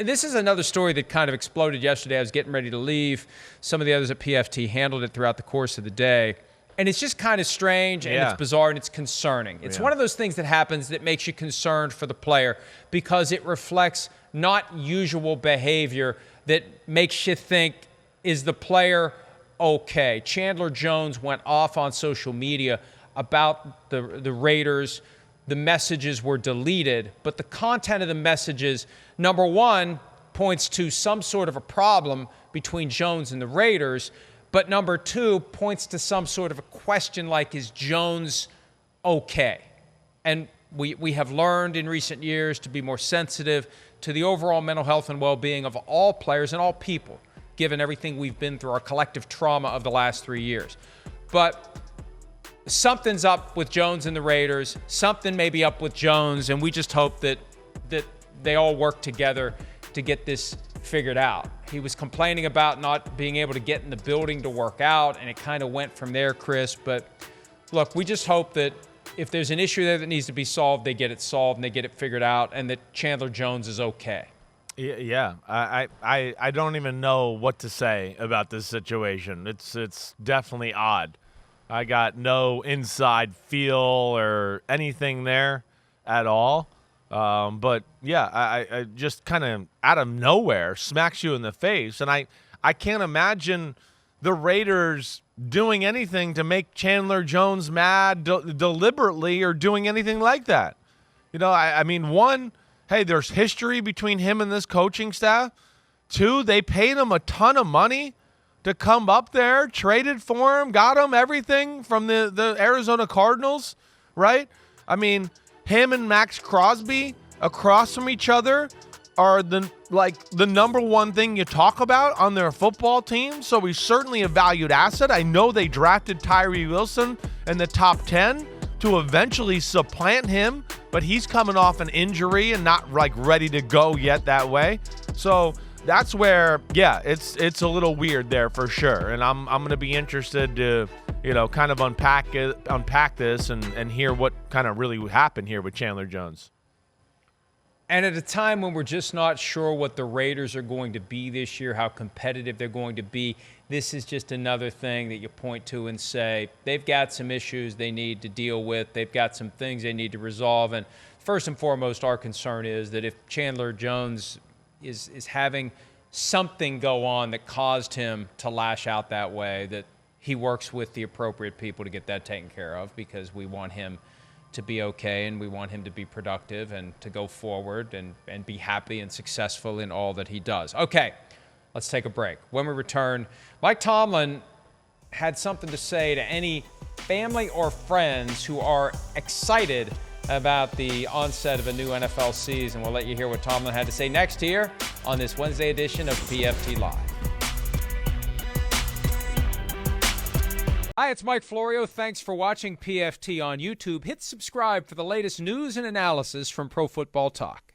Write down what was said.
this is another story that kind of exploded yesterday. I was getting ready to leave. Some of the others at PFT handled it throughout the course of the day. And it's just kind of strange, and it's bizarre, and it's concerning. It's one of those things that happens that makes you concerned for the player because it reflects not usual behavior that makes you think, is the player okay? Chandler Jones went off on social media about the Raiders. The messages were deleted, but the content of the messages, number one, points to some sort of a problem between Jones and the Raiders, but number two, points to some sort of a question like, is Jones okay? And we have learned in recent years to be more sensitive to the overall mental health and well-being of all players and all people, given everything we've been through, our collective trauma of the last 3 years. But something's up with Jones and the Raiders. Something may be up with Jones, and we just hope that they all work together to get this figured out. He was complaining about not being able to get in the building to work out, and it kind of went from there, Chris. But look, we just hope that if there's an issue there that needs to be solved, they get it solved and they get it figured out, and that Chandler Jones is okay. Yeah, I don't even know what to say about this situation. It's definitely odd. I got no inside feel or anything there at all. But yeah, I just kind of out of nowhere smacks you in the face. And I can't imagine the Raiders doing anything to make Chandler Jones mad deliberately or doing anything like that. You know, I mean, one, hey, there's history between him and this coaching staff. Two, they paid him a ton of money to come up there, traded for him, got him everything from the Arizona Cardinals, right? I mean, him and Max Crosby across from each other are the number one thing you talk about on their football team. So he's certainly a valued asset. I know they drafted Tyree Wilson in the top 10 to eventually supplant him, but he's coming off an injury and not ready to go yet that way. So that's where, yeah, it's a little weird there for sure. And I'm going to be interested to, kind of unpack this and hear what kind of really happened here with Chandler Jones. And at a time when we're just not sure what the Raiders are going to be this year, how competitive they're going to be, this is just another thing that you point to and say, they've got some issues they need to deal with. They've got some things they need to resolve. And first and foremost, our concern is that if Chandler Jones is having something go on that caused him to lash out that way, that he works with the appropriate people to get that taken care of, because we want him to be okay and we want him to be productive and to go forward and be happy and successful in all that he does. Okay, let's take a break. When we return, Mike Tomlin had something to say to any family or friends who are excited about the onset of a new NFL season. We'll let you hear what Tomlin had to say next here on this Wednesday edition of PFT Live. Hi, it's Mike Florio. Thanks for watching PFT on YouTube. Hit subscribe for the latest news and analysis from Pro Football Talk.